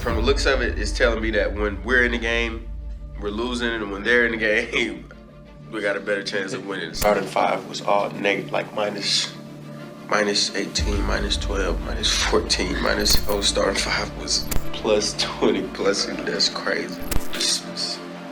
from the looks of it, it's telling me that when we're in the game, we're losing, and when they're in the game, we got a better chance of winning. Starting five was all negative, like minus 18, minus 12, minus 14, minus, starting five was plus 20, plus 2. That's crazy.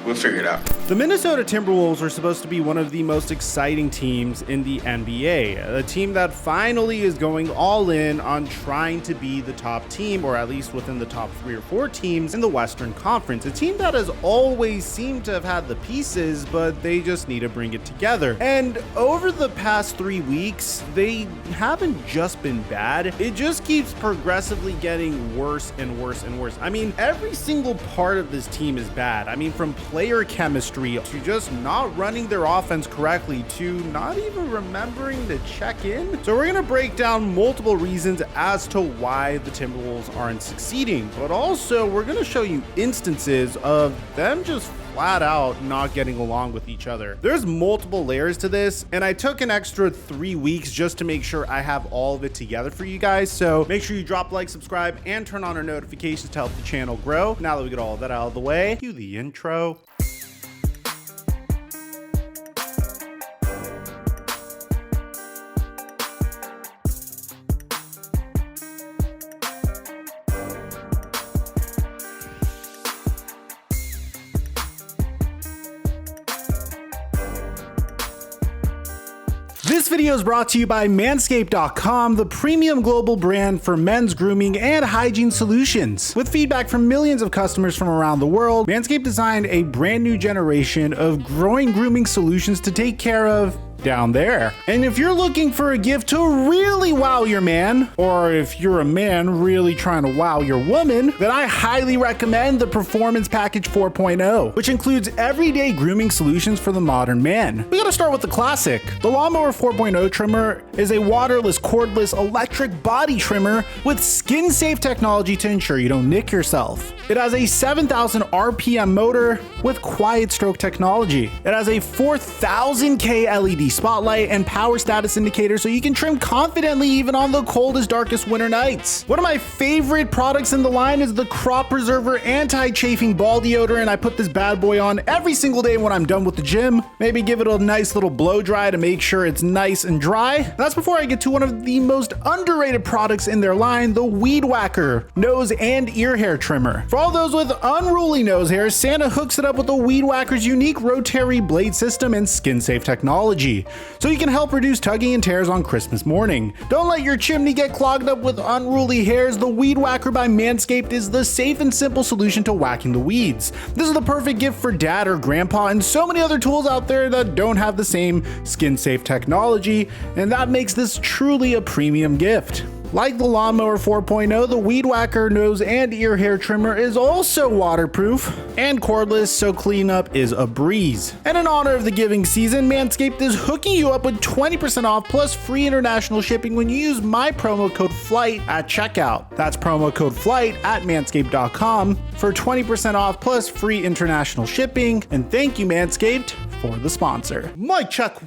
We'll figure it out. The Minnesota Timberwolves are supposed to be one of the most exciting teams in the NBA. A team that finally is going all in on trying to be the top team, or at least within the top 3 or 4 teams in the Western Conference. A team that has always seemed to have had the pieces, but they just need to bring it together. And over the past 3 weeks, they haven't just been bad. It just keeps progressively getting worse and worse and worse. I mean, every single part of this team is bad. I mean, from player chemistry to just not running their offense correctly to not even remembering to check in. So we're going to break down multiple reasons as to why the Timberwolves aren't succeeding, but also we're going to show you instances of them just flat out not getting along with each other. There's multiple layers to this, and I took an extra 3 weeks just to make sure I have all of it together for you guys. So make sure you drop a like, subscribe, and turn on our notifications to help the channel grow. Now that we get all of that out of the way, cue the intro. This video is brought to you by Manscaped.com, the premium global brand for men's grooming and hygiene solutions. With feedback from millions of customers from around the world, Manscaped designed a brand new generation of growing grooming solutions to take care of down there. And if you're looking for a gift to really wow your man, or if you're a man really trying to wow your woman, then I highly recommend the Performance Package 4.0, which includes everyday grooming solutions for the modern man. We gotta start with the classic. The Lawnmower 4.0 trimmer is a waterless, cordless, electric body trimmer with skin-safe technology to ensure you don't nick yourself. It has a 7,000 RPM motor with quiet stroke technology. It has a 4,000K LED spotlight and power status indicator so you can trim confidently even on the coldest, darkest winter nights. One of my favorite products in the line is the Crop Preserver Anti-Chafing Ball Deodorant. I put this bad boy on every single day when I'm done with the gym. Maybe give it a nice little blow dry to make sure it's nice and dry. And that's before I get to one of the most underrated products in their line, the Weed Whacker Nose and Ear Hair Trimmer. For all those with unruly nose hairs, Santa hooks it up with the Weed Whacker's unique rotary blade system and skin-safe technology, so you can help reduce tugging and tears on Christmas morning. Don't let your chimney get clogged up with unruly hairs. The Weed Whacker by Manscaped is the safe and simple solution to whacking the weeds. This is the perfect gift for dad or grandpa and so many other tools out there that don't have the same skin-safe technology, and that makes this truly a premium gift. Like the Lawnmower 4.0, the Weed Whacker Nose and Ear Hair Trimmer is also waterproof and cordless, so cleanup is a breeze. And in honor of the giving season, Manscaped is hooking you up with 20% off plus free international shipping when you use my promo code FLIGHT at checkout. That's promo code FLIGHT at manscaped.com for 20% off plus free international shipping. And thank you, Manscaped, for the sponsor. Mic check.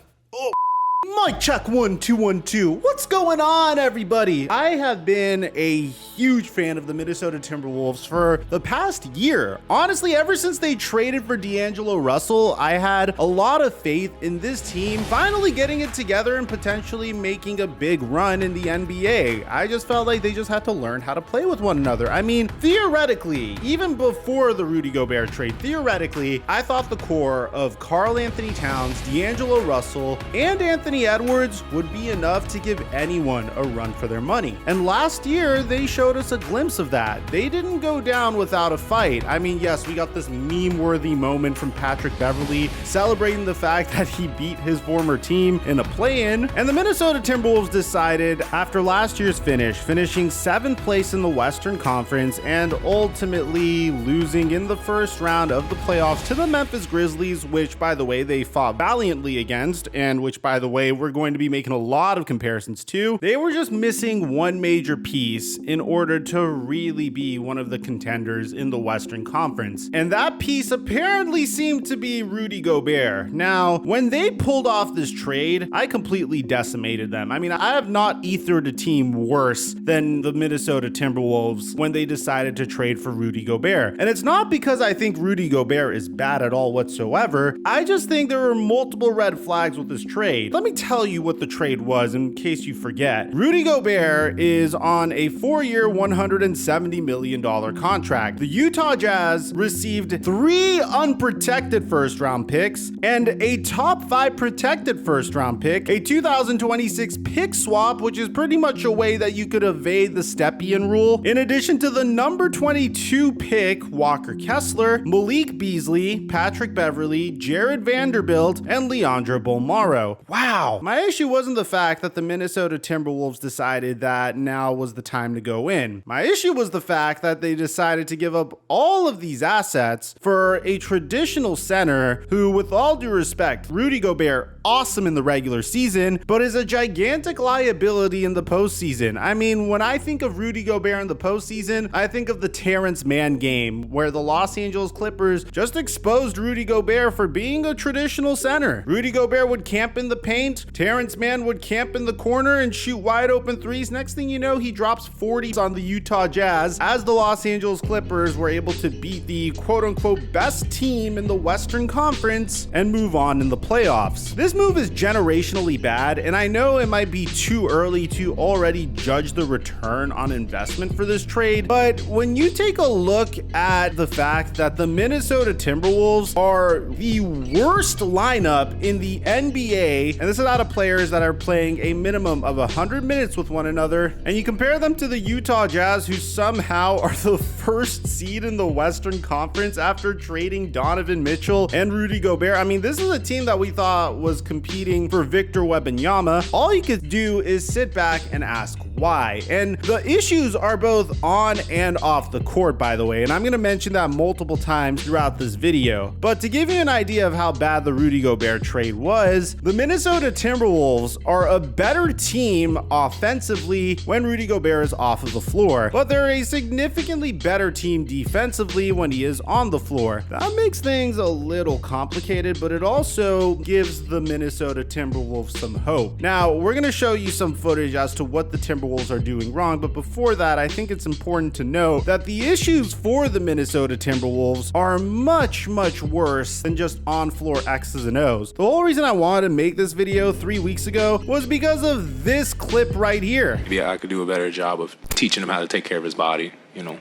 Mic check 1 2 1 2. What's going on, everybody? I have been a huge fan of the Minnesota Timberwolves for the past year. Honestly, ever since they traded for D'Angelo Russell, I had a lot of faith in this team finally getting it together and potentially making a big run in the NBA. I just felt like they just had to learn how to play with one another. I mean, theoretically, even before the Rudy Gobert trade, theoretically, I thought the core of Karl Anthony Towns, D'Angelo Russell, and Anthony Edwards would be enough to give anyone a run for their money. And last year, they showed us a glimpse of that. They didn't go down without a fight. I mean, yes, we got this meme-worthy moment from Patrick Beverley celebrating the fact that he beat his former team in a play-in. And the Minnesota Timberwolves decided, after last year's finishing 7th place in the Western Conference and ultimately losing in the first round of the playoffs to the Memphis Grizzlies, which, by the way, they fought valiantly against, and which, by the way, we're going to be making a lot of comparisons to. They were just missing one major piece in order to really be one of the contenders in the Western Conference. And that piece apparently seemed to be Rudy Gobert. Now, when they pulled off this trade, I completely decimated them. I mean, I have not ethered a team worse than the Minnesota Timberwolves when they decided to trade for Rudy Gobert. And it's not because I think Rudy Gobert is bad at all whatsoever. I just think there are multiple red flags with this trade. Let me tell you what the trade was in case you forget. Rudy Gobert is on a 4-year, $170 million contract. The Utah Jazz received 3 unprotected first-round picks and a top 5 protected first-round pick, a 2026 pick swap, which is pretty much a way that you could evade the Stepien rule, in addition to the number 22 pick, Walker Kessler, Malik Beasley, Patrick Beverley, Jared Vanderbilt, and Leandro Bolmaro. Wow. My issue wasn't the fact that the Minnesota Timberwolves decided that now was the time to go in. My issue was the fact that they decided to give up all of these assets for a traditional center who, with all due respect, Rudy Gobert, awesome in the regular season, but is a gigantic liability in the postseason. I mean, when I think of Rudy Gobert in the postseason, I think of the Terrence Mann game where the Los Angeles Clippers just exposed Rudy Gobert for being a traditional center. Rudy Gobert would camp in the paint, Terrence Mann would camp in the corner and shoot wide open threes. Next thing you know, he drops 40s on the Utah Jazz as the Los Angeles Clippers were able to beat the quote-unquote best team in the Western Conference and move on in the playoffs. This move is generationally bad, and I know it might be too early to already judge the return on investment for this trade, but when you take a look at the fact that the Minnesota Timberwolves are the worst lineup in the NBA, and this is out of players that are playing a minimum of 100 minutes with one another, and you compare them to the Utah Jazz, who somehow are the first seed in the Western Conference after trading Donovan Mitchell and Rudy Gobert. I mean, this is a team that we thought was competing for Victor Wembanyama. All you could do is sit back and ask why. And the issues are both on and off the court, by the way, and I'm going to mention that multiple times throughout this video. But to give you an idea of how bad the Rudy Gobert trade was, the Minnesota Timberwolves are a better team offensively when Rudy Gobert is off of the floor, but they're a significantly better team defensively when he is on the floor. That makes things a little complicated, but it also gives the Minnesota Timberwolves some hope. Now, we're going to show you some footage as to what the Timberwolves are doing wrong, but before that, I think it's important to note that the issues for the Minnesota Timberwolves are much, much worse than just on-floor X's and O's. The whole reason I wanted to make this video 3 weeks ago was because of this clip right here. Yeah, I could do a better job of teaching him how to take care of his body, you know,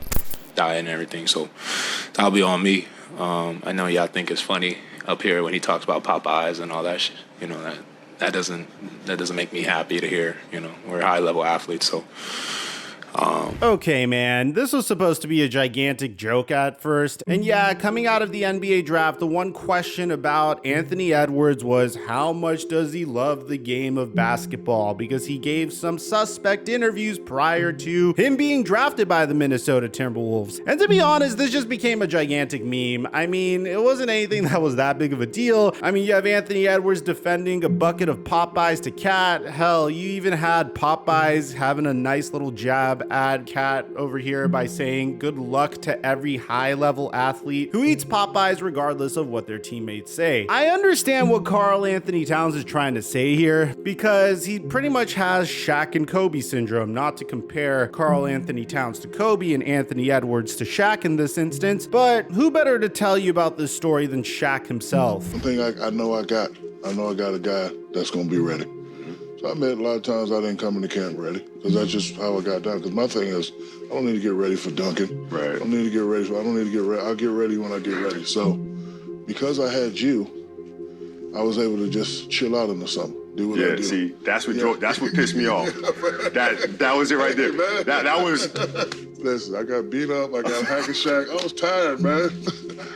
diet and everything, so that'll be on me. I know y'all think it's funny up here when he talks about Popeyes and all that shit, you know, that doesn't make me happy to hear. You know, we're high-level athletes, so Okay, man, this was supposed to be a gigantic joke at first. And yeah, coming out of the NBA draft, the one question about Anthony Edwards was how much does he love the game of basketball? Because he gave some suspect interviews prior to him being drafted by the Minnesota Timberwolves. And to be honest, this just became a gigantic meme. I mean, it wasn't anything that was that big of a deal. I mean, you have Anthony Edwards defending a bucket of Popeyes to Cat. Hell, you even had Popeyes having a nice little jab at Cat over here by saying good luck to every high-level athlete who eats Popeyes regardless of what their teammates say. I understand what Karl Anthony Towns is trying to say here because he pretty much has Shaq and Kobe syndrome, not to compare Karl Anthony Towns to Kobe and Anthony Edwards to Shaq in this instance, but who better to tell you about this story than Shaq himself? One thing I know I got a guy that's going to be ready. So I admit a lot of times I didn't come into camp ready because that's just how I got down. Because my thing is, I don't need to get ready for dunking. Right. I don't need to get ready. I'll get ready when I get ready. So because I had you, I was able to just chill out in the summer. Do what I do. See, that's what pissed me off. That was it right there. Man. That was. Listen, I got beat up. I got hack and shack. I was tired, man.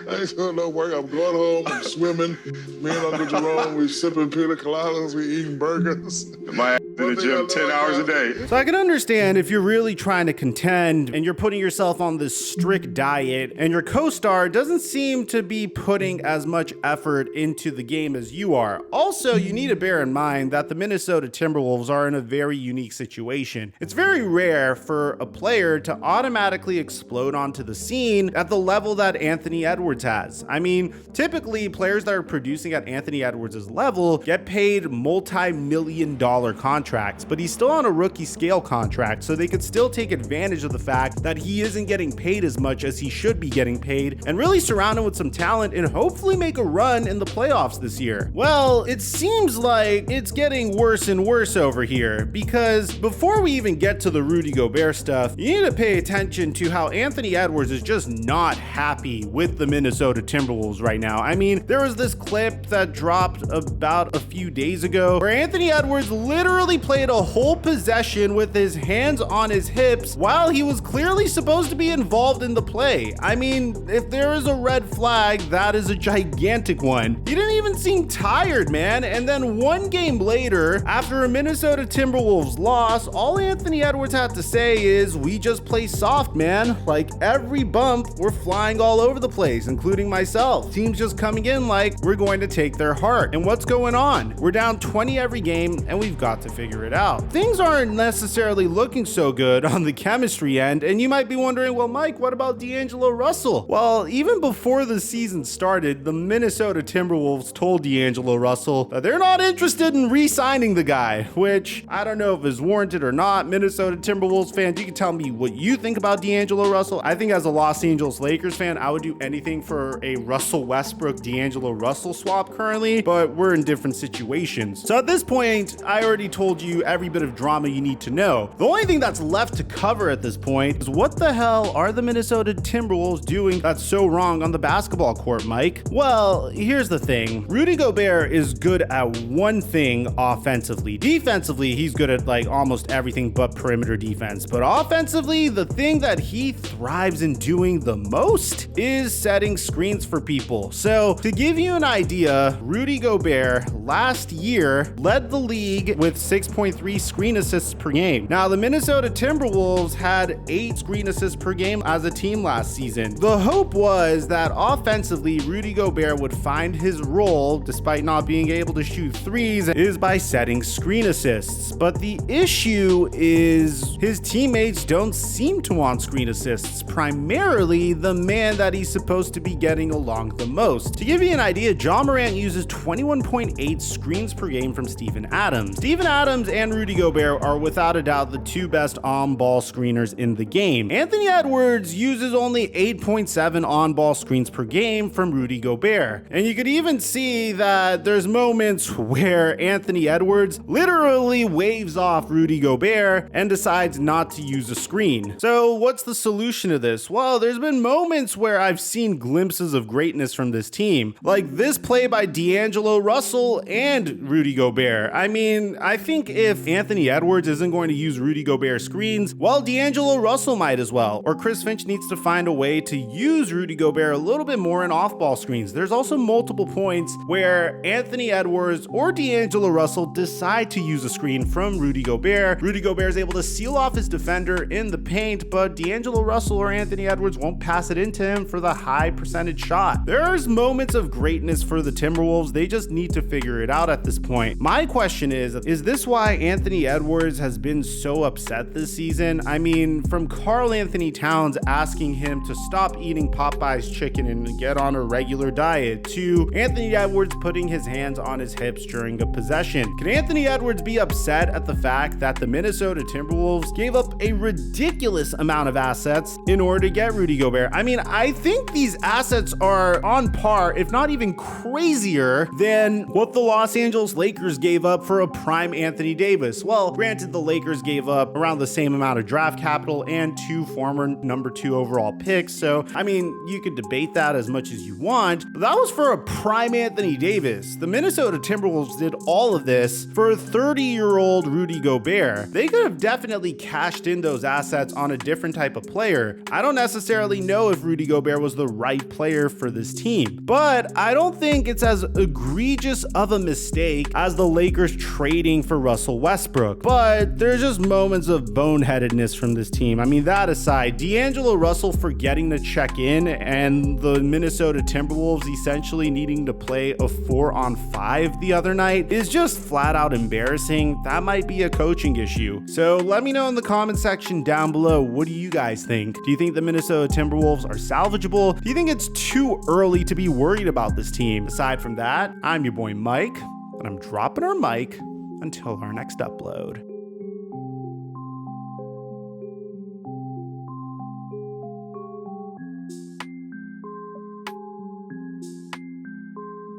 I ain't doing no work. I'm going home. I'm swimming. Me and Uncle Jerome, we sipping pina coladas. We eating burgers. My In the gym 10 hours a day. So I can understand if you're really trying to contend and you're putting yourself on this strict diet and your co-star doesn't seem to be putting as much effort into the game as you are. Also, you need to bear in mind that the Minnesota Timberwolves are in a very unique situation. It's very rare for a player to automatically explode onto the scene at the level that Anthony Edwards has. I mean, typically players that are producing at Anthony Edwards' level get paid multi-million-dollar contracts, but he's still on a rookie scale contract, so they could still take advantage of the fact that he isn't getting paid as much as he should be getting paid and really surround him with some talent and hopefully make a run in the playoffs this year. Well, it seems like it's getting worse and worse over here, because before we even get to the Rudy Gobert stuff, you need to pay attention to how Anthony Edwards is just not happy with the Minnesota Timberwolves right now. I mean, there was this clip that dropped about a few days ago where Anthony Edwards literally played a whole possession with his hands on his hips while he was clearly supposed to be involved in the play. I mean, if there is a red flag, that is a gigantic one. He didn't even seem tired, man. And then one game later, after a Minnesota Timberwolves loss, all Anthony Edwards had to say is, we just play soft, man. Like every bump, we're flying all over the place, including myself. Teams just coming in like we're going to take their heart. And what's going on? We're down 20 every game and we've got to figure it out. Things aren't necessarily looking so good on the chemistry end, and you might be wondering, well, Mike, what about D'Angelo Russell? Well, even before the season started, the Minnesota Timberwolves told D'Angelo Russell that they're not interested in re-signing the guy, which I don't know if is warranted or not. Minnesota Timberwolves fans, you can tell me what you think about D'Angelo Russell. I think as a Los Angeles Lakers fan, I would do anything for a Russell Westbrook D'Angelo Russell swap currently, but we're in different situations. So at this point, I already told you every bit of drama you need to know. The only thing that's left to cover at this point is what the hell are the Minnesota Timberwolves doing that's so wrong on the basketball court, Mike? Well, here's the thing. Rudy Gobert is good at one thing offensively. Defensively, he's good at like almost everything but perimeter defense. But offensively, the thing that he thrives in doing the most is setting screens for people. So to give you an idea, Rudy Gobert last year led the league with 6.3 screen assists per game. Now, the Minnesota Timberwolves had 8 screen assists per game as a team last season. The hope was that offensively, Rudy Gobert would find his role, despite not being able to shoot threes, is by setting screen assists. But the issue is his teammates don't seem to want screen assists, primarily the man that he's supposed to be getting along the most. To give you an idea, Ja Morant uses 21.8 screens per game from Steven Adams. Steven Adams and Rudy Gobert are without a doubt the two best on-ball screeners in the game. Anthony Edwards uses only 8.7 on-ball screens per game from Rudy Gobert. And you could even see that there's moments where Anthony Edwards literally waves off Rudy Gobert and decides not to use a screen. So what's the solution to this? Well, there's been moments where I've seen glimpses of greatness from this team, like this play by D'Angelo Russell and Rudy Gobert. I mean, I think if Anthony Edwards isn't going to use Rudy Gobert screens, well, D'Angelo Russell might as well. Or Chris Finch needs to find a way to use Rudy Gobert a little bit more in off-ball screens. There's also multiple points where Anthony Edwards or D'Angelo Russell decide to use a screen from Rudy Gobert. Rudy Gobert is able to seal off his defender in the paint, but D'Angelo Russell or Anthony Edwards won't pass it into him for the high percentage shot. There's moments of greatness for the Timberwolves. They just need to figure it out at this point. My question is this why Anthony Edwards has been so upset this season? I mean, from Karl Anthony Towns asking him to stop eating Popeye's chicken and get on a regular diet, to Anthony Edwards putting his hands on his hips during a possession. Can Anthony Edwards be upset at the fact that the Minnesota Timberwolves gave up a ridiculous amount of assets in order to get Rudy Gobert? I mean, I think these assets are on par, if not even crazier, than what the Los Angeles Lakers gave up for a prime Anthony Davis. Well, granted, the Lakers gave up around the same amount of draft capital and 2 former number 2 overall picks. So, I mean, you could debate that as much as you want, but that was for a prime Anthony Davis. The Minnesota Timberwolves did all of this for a 30-year-old Rudy Gobert. They could have definitely cashed in those assets on a different type of player. year. I don't necessarily know if Rudy Gobert was the right player for this team, but I don't think it's as egregious of a mistake as the Lakers trading for Russell Westbrook. But there's just moments of boneheadedness from this team. I mean, that aside, D'Angelo Russell forgetting to check in and the Minnesota Timberwolves essentially needing to play a 4-on-5 the other night is just flat out embarrassing. That might be a coaching issue. So let me know in the comment section down below, what do you guys think? Do you think the Minnesota Timberwolves are salvageable? Do you think it's too early to be worried about this team? Aside from that, I'm your boy Mike, and I'm dropping our mic until our next upload.